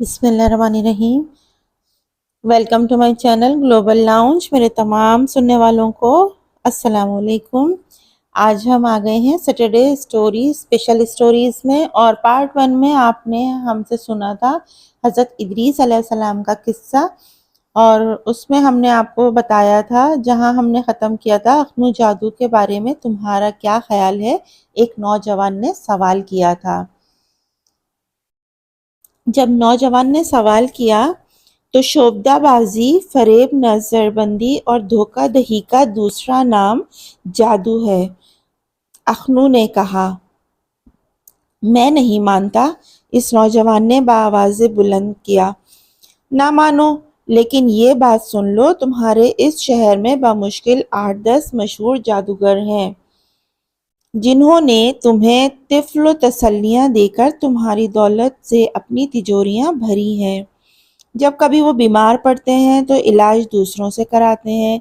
بسم اللہ الرحمن الرحیم۔ Welcome to my channel Global Lounge. میرے تمام سننے والوں کو السلام علیکم۔ آج ہم آ گئے ہیں سیٹرڈے اسٹوریز اسپیشل اسٹوریز میں، اور پارٹ 1 میں آپ نے ہم سے سنا تھا حضرت ادریس علیہ السلام کا قصہ، اور اس میں ہم نے آپ کو بتایا تھا، جہاں ہم نے ختم کیا تھا، اخنو جادو کے بارے میں تمہارا کیا خیال ہے؟ ایک نوجوان نے سوال کیا تھا۔ جب نوجوان نے سوال کیا تو شعبدہ بازی، فریب، نظر بندی اور دھوکہ دہی کا دوسرا نام جادو ہے۔ اخنو نے کہا، میں نہیں مانتا۔ اس نوجوان نے بآواز بلند کیا، نہ مانو، لیکن یہ بات سن لو، تمہارے اس شہر میں بمشکل 8-10 مشہور جادوگر ہیں جنہوں نے تمہیں طفل و تسلیاں دے کر تمہاری دولت سے اپنی تجوریاں بھری ہیں۔ جب کبھی وہ بیمار پڑتے ہیں تو علاج دوسروں سے کراتے ہیں۔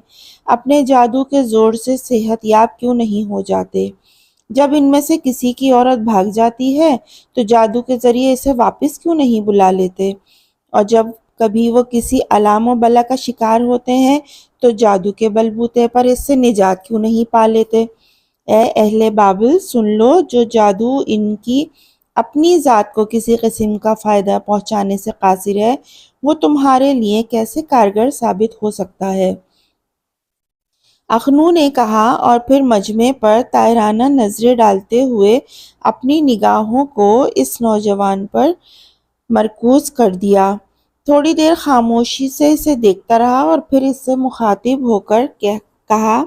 اپنے جادو کے زور سے صحت یاب کیوں نہیں ہو جاتے؟ جب ان میں سے کسی کی عورت بھاگ جاتی ہے تو جادو کے ذریعے اسے واپس کیوں نہیں بلا لیتے؟ اور جب کبھی وہ کسی علام و بلا کا شکار ہوتے ہیں تو جادو کے بلبوتے پر اس سے نجات کیوں نہیں پا لیتے؟ اے اہل بابل، سن لو، جو جادو ان کی اپنی ذات کو کسی قسم کا فائدہ پہنچانے سے قاصر ہے، وہ تمہارے لیے کیسے کارگر ثابت ہو سکتا ہے؟ اخنو نے کہا، اور پھر مجمع پر طائرانہ نظریں ڈالتے ہوئے اپنی نگاہوں کو اس نوجوان پر مرکوز کر دیا۔ تھوڑی دیر خاموشی سے اسے دیکھتا رہا اور پھر اس سے مخاطب ہو کر کہا،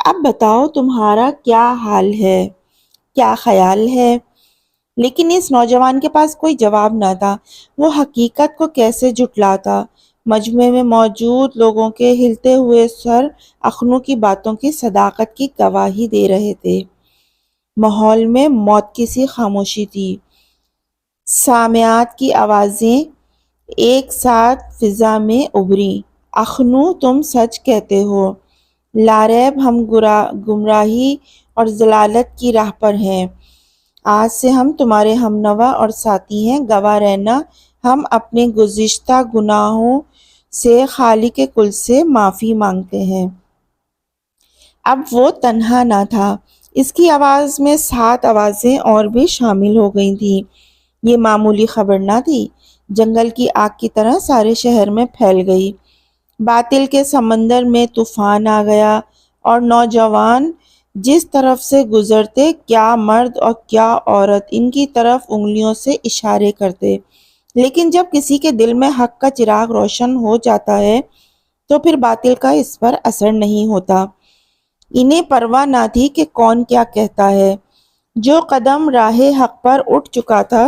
اب بتاؤ، تمہارا کیا حال ہے، کیا خیال ہے؟ لیکن اس نوجوان کے پاس کوئی جواب نہ تھا۔ وہ حقیقت کو کیسے جھٹلاتا؟ مجمع میں موجود لوگوں کے ہلتے ہوئے سر اخنو کی باتوں کی صداقت کی گواہی دے رہے تھے۔ ماحول میں موت کی سی خاموشی تھی۔ سامعات کی آوازیں ایک ساتھ فضا میں ابھریں۔ اخنو، تم سچ کہتے ہو۔ لاریب ہم گمراہی اور ضلالت کی راہ پر ہیں۔ آج سے ہم تمہارے ہمنوا اور ساتھی ہیں۔ گواہ رہنا، ہم اپنے گزشتہ گناہوں سے خالق کل سے معافی مانگتے ہیں۔ اب وہ تنہا نہ تھا، اس کی آواز میں 7 آوازیں اور بھی شامل ہو گئی تھیں۔ یہ معمولی خبر نہ تھی، جنگل کی آگ کی طرح سارے شہر میں پھیل گئی۔ باطل کے سمندر میں طوفان آ گیا، اور نوجوان جس طرف سے گزرتے، کیا مرد اور کیا عورت ان کی طرف انگلیوں سے اشارے کرتے۔ لیکن جب کسی کے دل میں حق کا چراغ روشن ہو جاتا ہے تو پھر باطل کا اس پر اثر نہیں ہوتا۔ انہیں پرواہ نہ تھی کہ کون کیا کہتا ہے۔ جو قدم راہ حق پر اٹھ چکا تھا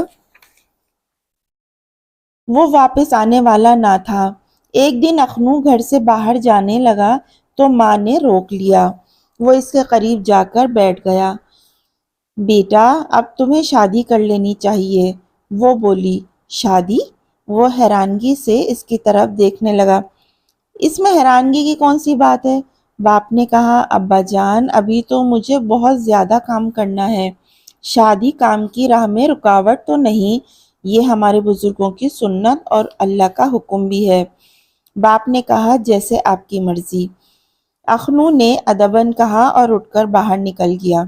وہ واپس آنے والا نہ تھا۔ ایک دن اخنو گھر سے باہر جانے لگا تو ماں نے روک لیا۔ وہ اس کے قریب جا کر بیٹھ گیا۔ بیٹا، اب تمہیں شادی کر لینی چاہیے، وہ بولی۔ شادی؟ وہ حیرانگی سے اس کی طرف دیکھنے لگا۔ اس میں حیرانگی کی کون سی بات ہے؟ باپ نے کہا، ابا جان، ابھی تو مجھے بہت زیادہ کام کرنا ہے۔ شادی کام کی راہ میں رکاوٹ تو نہیں، یہ ہمارے بزرگوں کی سنت اور اللہ کا حکم بھی ہے۔ باپ نے کہا، جیسے آپ کی مرضی۔ اخنو نے ادباً کہا اور اٹھ کر باہر نکل گیا۔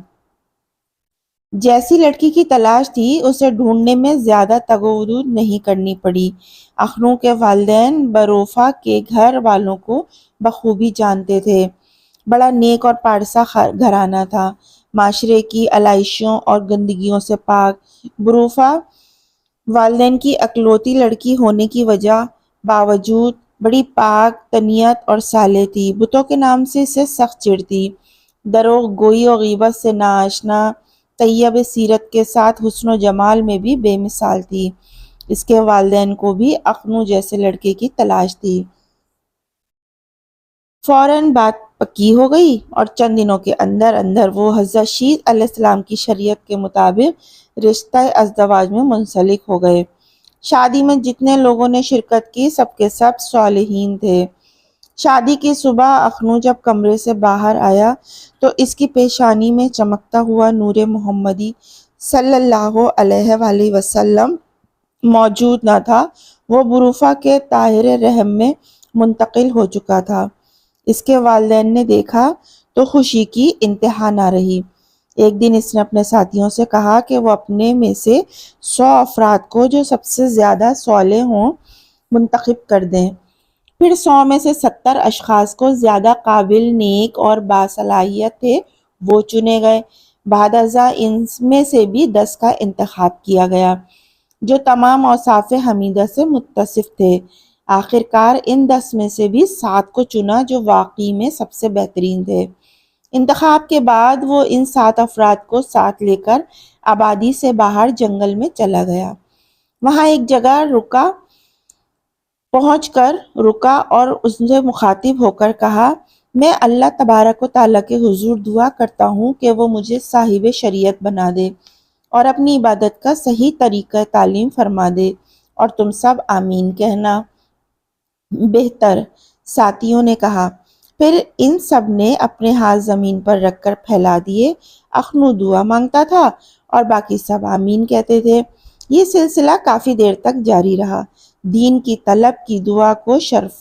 جیسی لڑکی کی تلاش تھی، اسے ڈھونڈنے میں زیادہ تگ و دو نہیں کرنی پڑی۔ اخنو کے والدین بروفہ کے گھر والوں کو بخوبی جانتے تھے۔ بڑا نیک اور پارسا گھرانہ تھا، معاشرے کی علائشوں اور گندگیوں سے پاک۔ بروفہ والدین کی اکلوتی لڑکی ہونے کی باوجود بڑی پاک طنیت اور صالح تھی۔ بتوں کے نام سے اسے سخت چڑ تھی۔ دروغ گوئی اور غیبت سے ناآشنا، طیب سیرت کے ساتھ حسن و جمال میں بھی بے مثال تھی۔ اس کے والدین کو بھی اخنو جیسے لڑکے کی تلاش تھی۔ فوراً بات پکی ہو گئی اور چند دنوں کے اندر اندر وہ حضرت شیس علیہ السلام کی شریعت کے مطابق رشتہ ازدواج میں منسلک ہو گئے۔ شادی میں جتنے لوگوں نے شرکت کی، سب کے سب صالحین تھے۔ شادی کی صبح اخنو جب کمرے سے باہر آیا تو اس کی پیشانی میں چمکتا ہوا نور محمدی صلی اللہ علیہ وآلہ وسلم موجود نہ تھا، وہ بروفا کے طاہر رحم میں منتقل ہو چکا تھا۔ اس کے والدین نے دیکھا تو خوشی کی انتہا نہ رہی۔ ایک دن اس نے اپنے ساتھیوں سے کہا کہ وہ اپنے میں سے 100 افراد کو جو سب سے زیادہ صالح ہوں منتخب کر دیں۔ پھر 100 میں سے 70 اشخاص کو زیادہ قابل، نیک اور باصلاحیت تھے وہ چنے گئے۔ بعد ازاں ان میں سے بھی 10 کا انتخاب کیا گیا جو تمام اوصاف حمیدہ سے متصف تھے۔ آخر کار ان 10 میں سے بھی 7 کو چنا جو واقعی میں سب سے بہترین تھے۔ انتخاب کے بعد وہ ان 7 افراد کو ساتھ لے کر آبادی سے باہر جنگل میں چلا گیا۔ وہاں ایک جگہ پہنچ کر رکا اور اس سے مخاطب ہو کر کہا، میں اللہ تبارک و تعالیٰ کے حضور دعا کرتا ہوں کہ وہ مجھے صاحب شریعت بنا دے اور اپنی عبادت کا صحیح طریقہ تعلیم فرما دے، اور تم سب آمین کہنا۔ بہتر، ساتھیوں نے کہا۔ پھر ان سب نے اپنے ہاتھ زمین پر رکھ کر پھیلا دیے۔ اخنو دعا مانگتا تھا اور باقی سب آمین کہتے تھے۔ یہ سلسلہ کافی دیر تک جاری رہا۔ دین کی طلب کی دعا کو شرف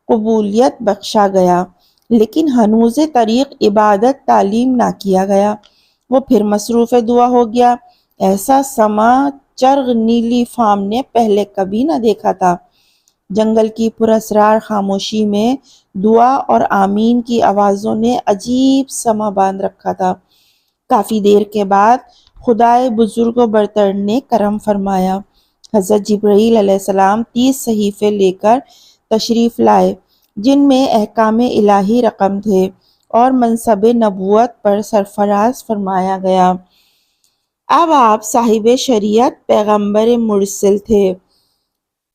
قبولیت بخشا گیا، لیکن ہنوز طریق عبادت تعلیم نہ کیا گیا۔ وہ پھر مصروف دعا ہو گیا۔ ایسا سما چرغ نیلی فام نے پہلے کبھی نہ دیکھا تھا۔ جنگل کی پراسرار خاموشی میں دعا اور آمین کی آوازوں نے عجیب سما باندھ رکھا تھا۔ کافی دیر کے بعد خدائے بزرگ و برتر نے کرم فرمایا۔ حضرت جبرائیل علیہ السلام 30 صحیفے لے کر تشریف لائے جن میں احکام الہی رقم تھے اور منصب نبوت پر سرفراز فرمایا گیا۔ اب آپ صاحب شریعت پیغمبر مرسل تھے۔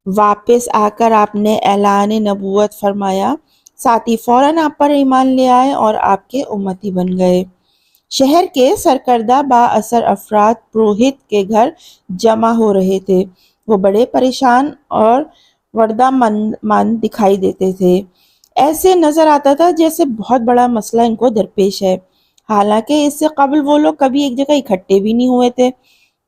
واپس آ کر آپ نے اعلان نبوت فرمایا۔ ساتھی فوراً آپ پر ایمان لے آئے اور آپ کے امتی بن گئے۔ شہر کے سرکردہ با اثر افراد پروہت کے گھر جمع ہو رہے تھے۔ وہ بڑے پریشان اور وردہ مند دکھائی دیتے تھے۔ ایسے نظر آتا تھا جیسے بہت بڑا مسئلہ ان کو درپیش ہے، حالانکہ اس سے قبل وہ لوگ کبھی ایک جگہ اکٹھے بھی نہیں ہوئے تھے۔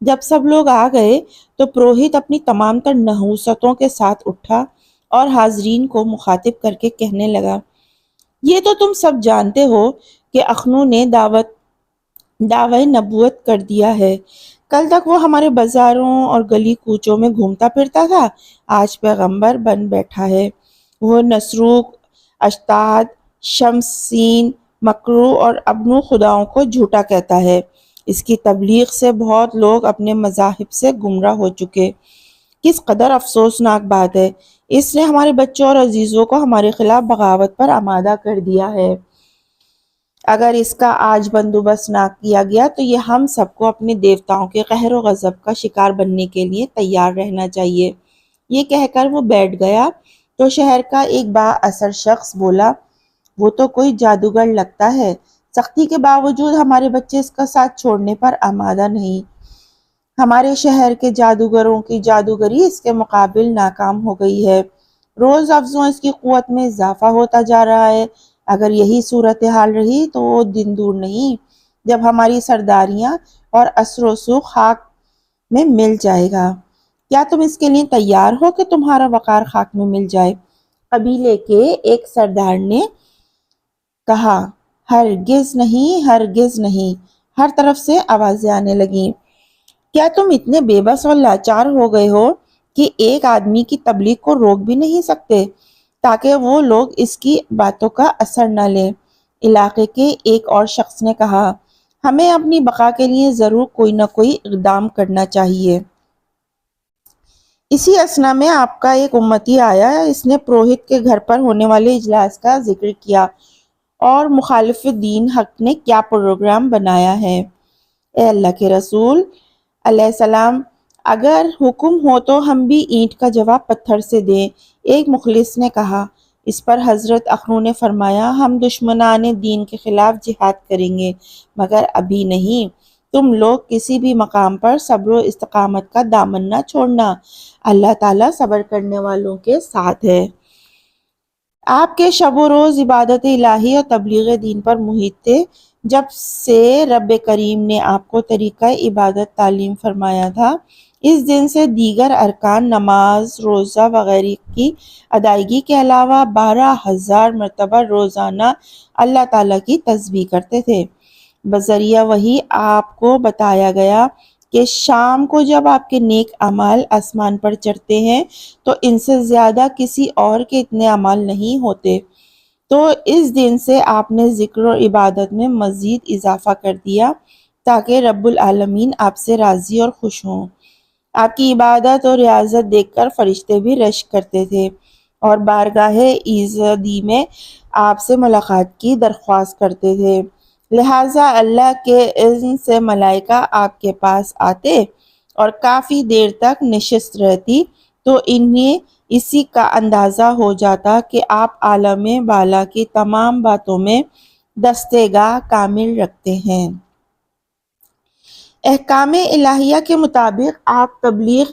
جب سب لوگ آ گئے تو پروہت اپنی تمام تر نحوستوں کے ساتھ اٹھا اور حاضرین کو مخاطب کر کے کہنے لگا، یہ تو تم سب جانتے ہو کہ اخنو نے دعوی نبوت کر دیا ہے۔ کل تک وہ ہمارے بازاروں اور گلی کوچوں میں گھومتا پھرتا تھا، آج پیغمبر بن بیٹھا ہے۔ وہ نسروق، اشتاد، شمسین، مکرو اور ابنو خداؤں کو جھوٹا کہتا ہے۔ اس کی تبلیغ سے بہت لوگ اپنے مذاہب سے گمراہ ہو چکے۔ کس قدر افسوسناک بات ہے، اس نے ہمارے بچوں اور عزیزوں کو ہمارے خلاف بغاوت پر آمادہ کر دیا ہے۔ اگر اس کا آج بندوبست نہ کیا گیا تو یہ ہم سب کو اپنے دیوتاؤں کے قہر و غضب کا شکار بننے کے لیے تیار رہنا چاہیے۔ یہ کہہ کر وہ بیٹھ گیا تو شہر کا ایک با اثر شخص بولا، وہ تو کوئی جادوگر لگتا ہے، سختی کے باوجود ہمارے بچے اس کا ساتھ چھوڑنے پر آمادہ نہیں۔ ہمارے شہر کے جادوگروں کی جادوگری اس کے مقابل ناکام ہو گئی ہے۔ روز افزوں اس کی قوت میں اضافہ ہوتا جا رہا ہے۔ اگر یہی صورتحال رہی تو وہ دن دور نہیں جب ہماری سرداریاں اور اثر و رسوخ خاک میں مل جائے گا۔ کیا تم اس کے لیے تیار ہو کہ تمہارا وقار خاک میں مل جائے؟ قبیلے کے ایک سردار نے کہا، ہرگز نہیں، ہرگز نہیں۔ ہر طرف سے آوازیں آنے لگیں، کیا تم اتنے بے بس اور لاچار ہو گئے ہو کہ ایک آدمی کی تبلیغ کو روک بھی نہیں سکتے تاکہ وہ لوگ اس کی باتوں کا اثر نہ لیں؟ علاقے کے ایک اور شخص نے کہا، ہمیں اپنی بقا کے لیے ضرور کوئی نہ کوئی اقدام کرنا چاہیے۔ اسی اثنا میں آپ کا ایک امتی آیا، اس نے پروہت کے گھر پر ہونے والے اجلاس کا ذکر کیا اور مخالف دین حق نے کیا پروگرام بنایا ہے۔ اے اللہ کے رسول علیہ السلام، اگر حکم ہو تو ہم بھی اینٹ کا جواب پتھر سے دیں۔ ایک مخلص نے کہا۔ اس پر حضرت اخنو نے فرمایا، ہم دشمنان دین کے خلاف جہاد کریں گے، مگر ابھی نہیں۔ تم لوگ کسی بھی مقام پر صبر و استقامت کا دامن نہ چھوڑنا، اللہ تعالیٰ صبر کرنے والوں کے ساتھ ہے۔ آپ کے شب و روز عبادت الہی اور تبلیغ دین پر محیط تھے۔ جب سے رب کریم نے آپ کو طریقہ عبادت تعلیم فرمایا تھا، اس دن سے دیگر ارکان نماز، روزہ وغیرہ کی ادائیگی کے علاوہ 12,000 مرتبہ روزانہ اللہ تعالیٰ کی تسبیح کرتے تھے۔ بذریعہ وحی آپ کو بتایا گیا کہ شام کو جب آپ کے نیک اعمال آسمان پر چڑھتے ہیں تو ان سے زیادہ کسی اور کے اتنے اعمال نہیں ہوتے۔ تو اس دن سے آپ نے ذکر و عبادت میں مزید اضافہ کر دیا تاکہ رب العالمین آپ سے راضی اور خوش ہوں۔ آپ کی عبادت اور ریاضت دیکھ کر فرشتے بھی رشک کرتے تھے اور بارگاہ ایزدی میں آپ سے ملاقات کی درخواست کرتے تھے۔ لہٰذا اللہ کے اذن سے ملائکہ آپ کے پاس آتے اور کافی دیر تک نشست رہتی تو انہیں اسی کا اندازہ ہو جاتا کہ آپ عالم بالا کی تمام باتوں میں دستگاہ کامل رکھتے ہیں۔ احکام الہیہ کے مطابق آپ تبلیغ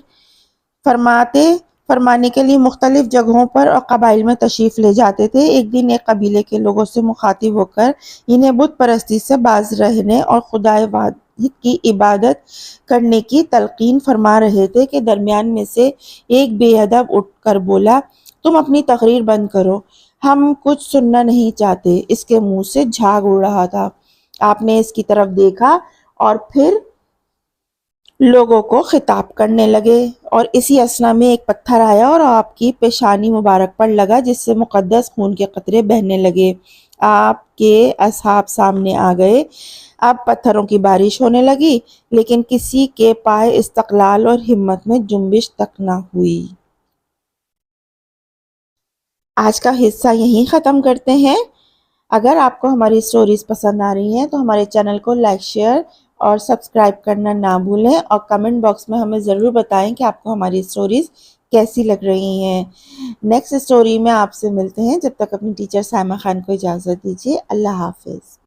فرمانے کے لیے مختلف جگہوں پر اور قبائل میں تشریف لے جاتے تھے۔ ایک دن ایک قبیلے کے لوگوں سے مخاطب ہو کر انہیں بت پرستی سے باز رہنے اور خدائے واحد کی عبادت کرنے کی تلقین فرما رہے تھے کہ درمیان میں سے ایک بے ادب اٹھ کر بولا، تم اپنی تقریر بند کرو، ہم کچھ سننا نہیں چاہتے۔ اس کے منہ سے جھاگ اڑ رہا تھا۔ آپ نے اس کی طرف دیکھا اور پھر لوگوں کو خطاب کرنے لگے، اور اسی اثنا میں ایک پتھر آیا اور آپ کی پیشانی مبارک پر لگا جس سے مقدس خون کے قطرے بہنے لگے۔ آپ کے اصحاب سامنے آ گئے۔ اب پتھروں کی بارش ہونے لگی لیکن کسی کے پائے استقلال اور ہمت میں جنبش تک نہ ہوئی۔ آج کا حصہ یہیں ختم کرتے ہیں۔ اگر آپ کو ہماری سٹوریز پسند آ رہی ہیں تو ہمارے چینل کو لائک، شیئر اور سبسکرائب کرنا نہ بھولیں، اور کمنٹ باکس میں ہمیں ضرور بتائیں کہ آپ کو ہماری سٹوریز کیسی لگ رہی ہیں۔ نیکسٹ سٹوری میں آپ سے ملتے ہیں۔ جب تک اپنی ٹیچر سائمہ خان کو اجازت دیجیے۔ اللہ حافظ۔